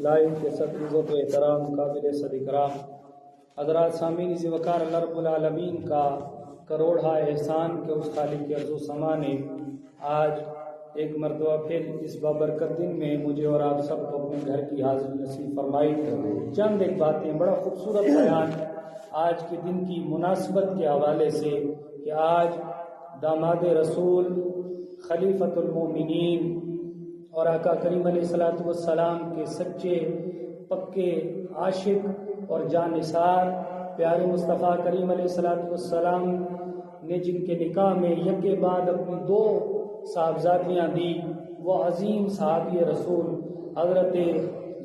Line کے صد عزت و احترام قابل صد اکرام حضرات سامعین ذی وقار، اللہ رب العالمین کا کروڑا احسان کہ اس خالق ارض و سما نے آج ایک مرتبہ پھر اس بابرکت دن میں مجھے اور آپ سب کو اپنے گھر کی حاضری نصیب فرمائی۔ چند ایک باتیں، بڑا خوبصورت بیان آج کے دن کی مناسبت کے حوالے سے کہ آج داماد رسول خلیفۃ المومنین اور آقا کریم علیہ الصلوۃ والسلام کے سچے پکے عاشق اور جانثار پیارے مصطفیٰ کریم علیہ الصلوۃ والسلام نے جن کے نکاح میں یک کے بعد اپنی دو صاحبزادیاں دی، وہ عظیم صحابی رسول حضرت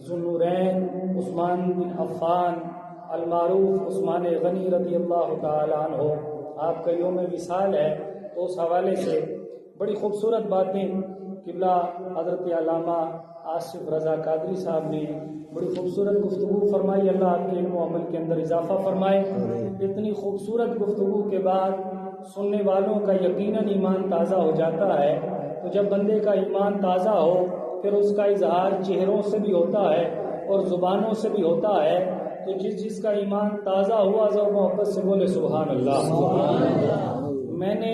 ذوالنورین عثمان بن عفان المعروف عثمان غنی رضی اللہ تعالی عنہ، آپ کا یوم وصال ہے، تو اس حوالے سے بڑی خوبصورت باتیں قبلہ حضرت علامہ آصف رضا قادری صاحب نے بڑی خوبصورت گفتگو فرمائی۔ اللہ آپ کے علم و عمل کے اندر اضافہ فرمائے۔ اتنی خوبصورت گفتگو کے بعد سننے والوں کا یقیناً ایمان تازہ ہو جاتا ہے، تو جب بندے کا ایمان تازہ ہو پھر اس کا اظہار چہروں سے بھی ہوتا ہے اور زبانوں سے بھی ہوتا ہے، تو جس کا ایمان تازہ ہوا ذو محبت سے بولے سبحان اللہ۔ میں نے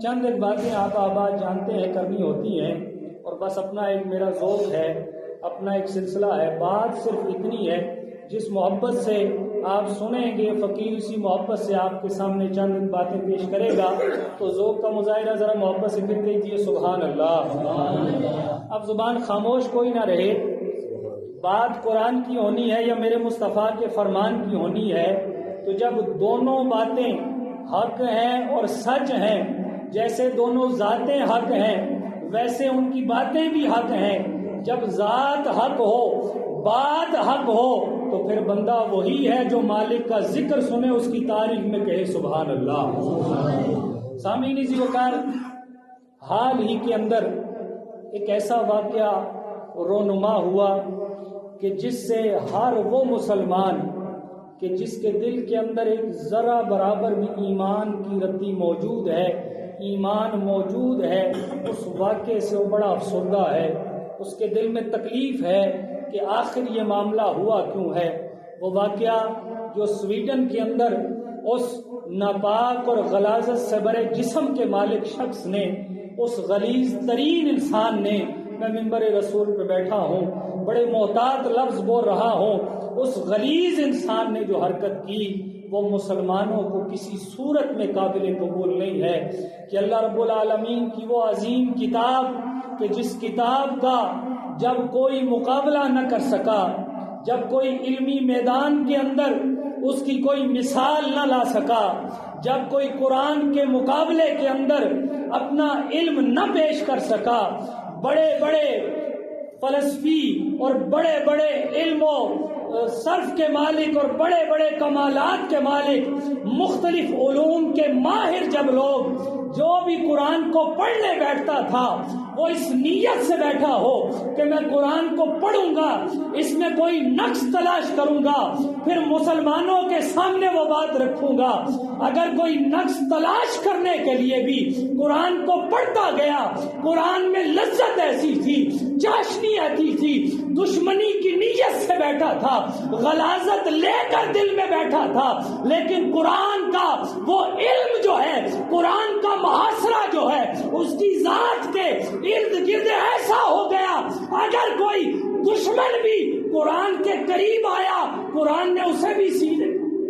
چند ایک باتیں آپ آباد جانتے ہیں کرنی ہوتی ہیں، اور بس اپنا ایک میرا ذوق ہے، اپنا ایک سلسلہ ہے۔ بات صرف اتنی ہے، جس محبت سے آپ سنیں گے فقیر اسی محبت سے آپ کے سامنے چند باتیں پیش کرے گا، تو ذوق کا مظاہرہ ذرا محبت سے پھر کیجیے سبحان اللہ۔ اب زبان خاموش کوئی نہ رہے، بات قرآن کی ہونی ہے یا میرے مصطفیٰ کے فرمان کی ہونی ہے، تو جب دونوں باتیں حق ہیں اور سچ ہیں، جیسے دونوں ذاتیں حق ہیں ویسے ان کی باتیں بھی حق ہیں۔ جب ذات حق ہو، بات حق ہو، تو پھر بندہ وہی ہے جو مالک کا ذکر سنے اس کی تعریف میں کہے سبحان اللہ۔ سامعین ذی وقار، حال ہی کے اندر ایک ایسا واقعہ رونما ہوا کہ جس سے ہر وہ مسلمان کہ جس کے دل کے اندر ایک ذرہ برابر بھی ایمان کی رتی موجود ہے، ایمان موجود ہے، اس واقعے سے وہ بڑا افسردہ ہے، اس کے دل میں تکلیف ہے کہ آخر یہ معاملہ ہوا کیوں ہے۔ وہ واقعہ جو سویڈن کے اندر اس ناپاک اور غلاظت سے بھرے جسم کے مالک شخص نے، اس غلیظ ترین انسان نے، میں منبر رسول پہ بیٹھا ہوں، بڑے محتاط لفظ بول رہا ہوں، اس غلیظ انسان نے جو حرکت کی وہ مسلمانوں کو کسی صورت میں قابل قبول نہیں ہے کہ اللہ رب العالمین کی وہ عظیم کتاب کہ جس کتاب کا جب کوئی مقابلہ نہ کر سکا، جب کوئی علمی میدان کے اندر اس کی کوئی مثال نہ لا سکا، جب کوئی قرآن کے مقابلے کے اندر اپنا علم نہ پیش کر سکا، بڑے بڑے فلسفی اور بڑے بڑے علم و صرف کے مالک اور بڑے بڑے کمالات کے مالک، مختلف علوم کے ماہر جب لوگ جو بھی قرآن کو پڑھنے بیٹھتا تھا وہ اس نیت سے بیٹھا ہو کہ میں قرآن کو پڑھوں گا، اس میں کوئی نقص تلاش کروں گا، پھر مسلمانوں کے سامنے وہ بات رکھوں گا، اگر کوئی نقص تلاش کرنے کے لیے بھی قرآن کو پڑھتا گیا، قرآن میں لذت ایسی تھی، چاشنی ایسی تھی، دشمنی کی نیت سے بیٹھا تھا، غلاظت لے کر دل میں بیٹھا تھا، لیکن قرآن کا وہ علم جو ہے، قرآن کا محاصرہ جو ہے، اس کی ذات کے ارد گرد ایسا ہو گیا اگر کوئی دشمن بھی قرآن کے قریب آیا، قرآن نے اسے بھی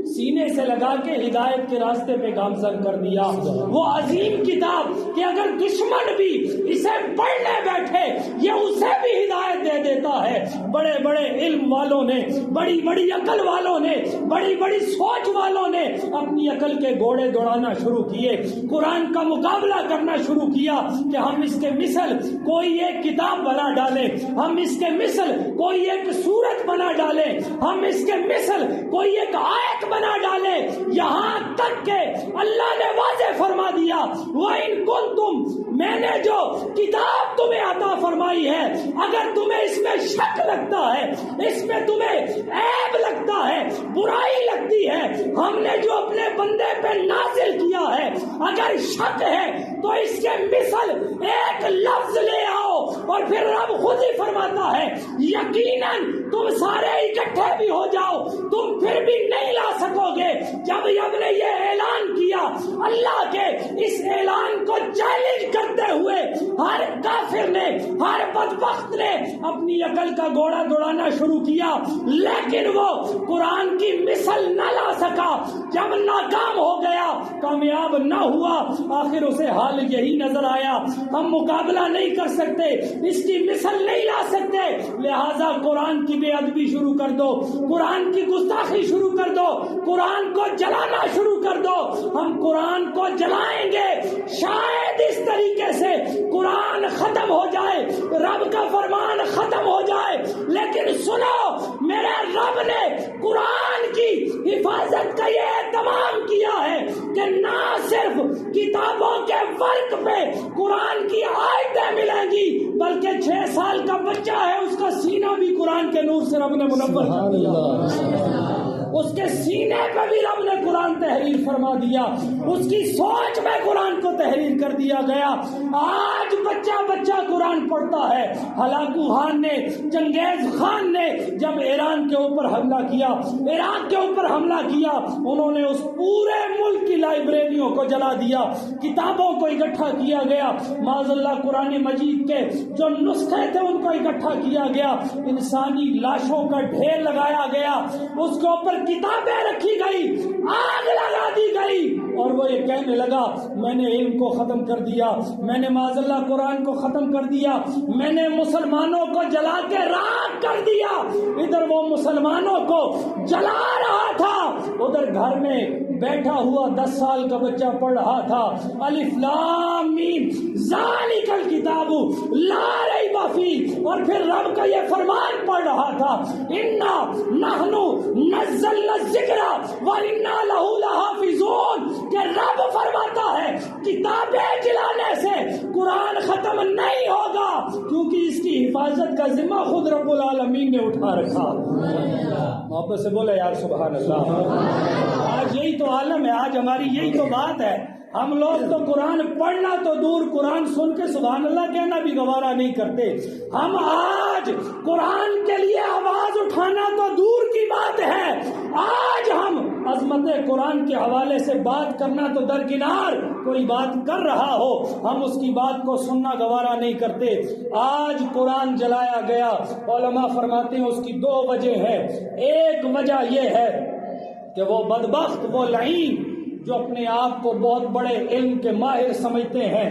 سینے سے لگا کے ہدایت کے راستے پہ گامزن کر دیا۔ وہ عظیم کتاب کہ اگر دشمن بھی اسے پڑھنے بیٹھے یہ اسے بھی ہدایت دے دیتا ہے۔ بڑے بڑے علم والوں نے، بڑی بڑی عقل والوں نے، بڑی بڑی سوچ والوں نے اپنی عقل کے گھوڑے دوڑانا شروع کیے، قرآن کا مقابلہ کرنا شروع کیا کہ ہم اس کے مثل کوئی ایک کتاب بنا ڈالیں، ہم اس کے مثل کوئی ایک سورت بنا ڈالیں، ہم اس کے مثل کوئی ایک آیت بنا ڈالے، یہاں تک کہ اللہ نے واضح فرما دیا وَإِن كُنتُم، میں نے جو کتاب تمہیں عطا فرمائی ہے اگر تمہیں اس میں شک لگتا ہے، اس میں تمہیں عیب لگتا ہے، برائی لگتی ہے، ہم نے جو اپنے بندے پہ نازل کیا ہے، اگر شک ہے تو اس کے مثل ایک لفظ لے آؤ۔ اور پھر رب خود ہی فرماتا ہے یقیناً تم سارے اکٹھے بھی ہو جاؤ تم پھر بھی نہیں لا سکو گے۔ جب رب نے یہ اعلان کیا، اللہ کے اس اعلان کو چیلنج کرتے ہوئے ہر کافر نے، ہر بدبخت نے اپنی عقل کا گھوڑا دوڑانا شروع کیا، لیکن وہ قرآن کی مثل نہ لا سکا۔ جب ناکام ہو گیا، کامیاب نہ ہوا، آخر اسے حال یہی نظر آیا، ہم مقابلہ نہیں کر سکتے، اس کی مثل نہیں لا سکتے، لہذا قرآن کی بے ادبی شروع کر دو، قرآن کی گستاخی شروع کر دو، قرآن کو جلانا شروع کر دو۔ ہم قرآن کو جلائیں گے، شاید اس طریقے سے قرآن ختم ہو جائے، رب کا فرمان ختم ہو جائے۔ لیکن سنو، میرے رب نے قرآن کی حفاظت کا یہ اہتمام کیا ہے کہ نہ صرف کتابوں کے ورق پہ قرآن کی آیتیں ملیں گی، بلکہ 6 سال کا بچہ ہے، اس کا سینہ بھی قرآن کے نور سے رب نے منور کر دیا، اس کے سینے پہ بھی رب نے قرآن تحریر فرما دیا، اس کی سوچ میں قرآن کو تحریر کر دیا گیا۔ آج بچہ بچہ قرآن پڑھتا ہے۔ ہلاکو خان نے، چنگیز خان نے جب ایران کے اوپر حملہ کیا، عراق کے اوپر حملہ کیا، انہوں نے اس پورے ملک کی لائبریریوں کو جلا دیا، کتابوں کو اکٹھا کیا گیا، معاذ اللہ قرآن مجید کے جو نسخے تھے ان کو اکٹھا کیا گیا، انسانی لاشوں کا ڈھیر لگایا گیا، اس کے اوپر کتابیں رکھی گئی، آگ لگا دی گئی، اور وہ یہ کہنے لگا میں نے علم کو ختم کر دیا، میں نے معاذ اللہ قرآن کو ختم کر دیا، میں نے مسلمانوں کو جلا کے راکھ کر دیا۔ ادھر وہ مسلمانوں کو جلا رہا تھا، ادھر گھر میں بیٹھا ہوا 10 سال کا بچہ پڑھ رہا تھا الف لام میم ذالک الکتاب لا ریب فیہ، اور پھر رب کا یہ فرمان پڑھ رہا تھا انا نحن نزلنا الذکر وانا لہ لحافظون، کہ رب فرماتا ہے کتابیں جلانے سے قرآن ختم نہیں ہوگا، کیونکہ اس کی حفاظت کا ذمہ خود رب العالمین نے اٹھا رکھا۔ محبت سے بولے یار سبحان اللہ۔ آج یہی تو عالم ہے، آج ہماری یہی تو بات ہے۔ ہم لوگ تو قرآن پڑھنا تو دور، قرآن سن کے سبحان اللہ کہنا بھی گوارا نہیں کرتے۔ ہم آج قرآن کے لیے آواز اٹھانا تو دور کی بات ہے، آج ہم عظمت قرآن کے حوالے سے بات کرنا تو درکنار، کوئی بات کر رہا ہو ہم اس کی بات کو سننا گوارا نہیں کرتے۔ آج قرآن جلایا گیا، علماء فرماتے ہیں اس کی 2 وجہ ہے۔ ایک وجہ یہ ہے کہ وہ بدبخت، وہ لعین جو اپنے آپ کو بہت بڑے علم کے ماہر سمجھتے ہیں،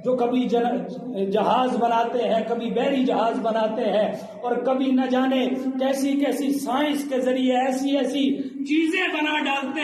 جو کبھی جہاز بناتے ہیں، کبھی بحری جہاز بناتے ہیں، اور کبھی نہ جانے کیسی کیسی سائنس کے ذریعے ایسی ایسی چیزیں بنا ڈالتے